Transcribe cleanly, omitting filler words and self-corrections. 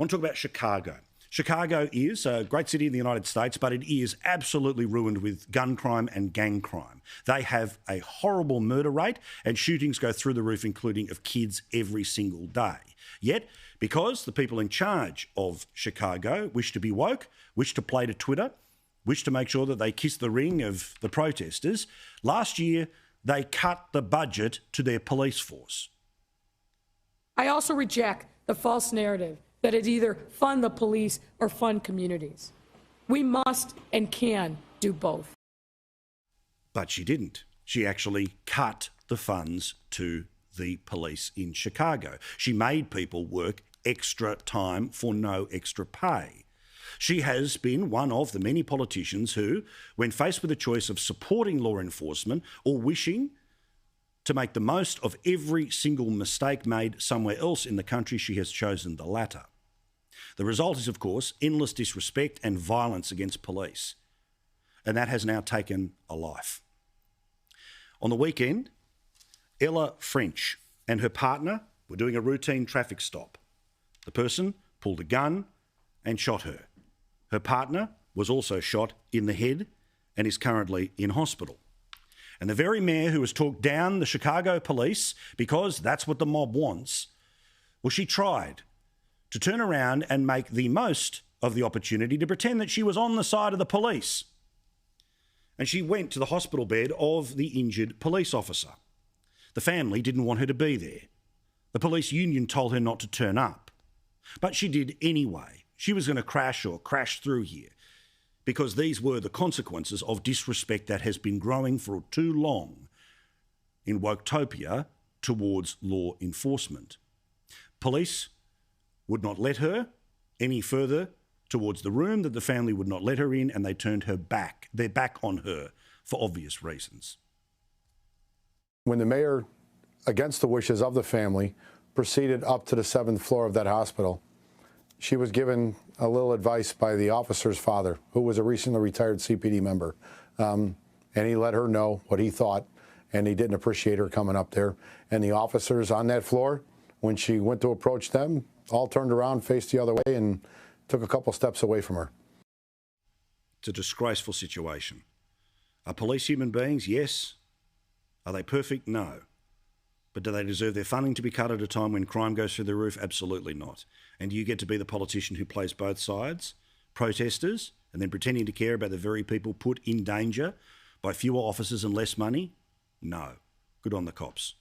want to talk about Chicago. Chicago is a great city in the United States, but it is absolutely ruined with gun crime and gang crime. They have a horrible murder rate and shootings go through the roof, including of kids every single day. Yet, because the people in charge of Chicago wish to be woke, wish to play to Twitter, wish to make sure that they kiss the ring of the protesters, last year they cut the budget to their police force. I also reject the false narrative that it either fund the police or fund communities. We must and can do both. But she didn't. She actually cut the funds to the police in Chicago. She made people work extra time for no extra pay. She has been one of the many politicians who, when faced with a choice of supporting law enforcement or wishing to make the most of every single mistake made somewhere else in the country, she has chosen the latter. The result is, of course, endless disrespect and violence against police. And that has now taken a life. On the weekend, Ella French and her partner were doing a routine traffic stop. The person pulled a gun and shot her. Her partner was also shot in the head and is currently in hospital. And the very mayor who has talked down the Chicago police because that's what the mob wants, well, she tried to turn around and make the most of the opportunity to pretend that she was on the side of the police. And she went to the hospital bed of the injured police officer. The family didn't want her to be there. The police union told her not to turn up. But she did anyway. She was going to crash through here because these were the consequences of disrespect that has been growing for too long in Woketopia towards law enforcement. Police would not let her any further towards the room that the family would not let her in, and they turned her back. They're back on her for obvious reasons. When the mayor, against the wishes of the family, proceeded up to the 7th floor of that hospital, she was given a little advice by the officer's father, who was a recently retired CPD member. And he let her know what he thought, and he didn't appreciate her coming up there. And the officers on that floor, when she went to approach them, all turned around, faced the other way, and took a couple steps away from her. It's a disgraceful situation. Are police human beings? Yes. Are they perfect? No. But do they deserve their funding to be cut at a time when crime goes through the roof? Absolutely not. And do you get to be the politician who plays both sides, protesters, and then pretending to care about the very people put in danger by fewer officers and less money? No. Good on the cops.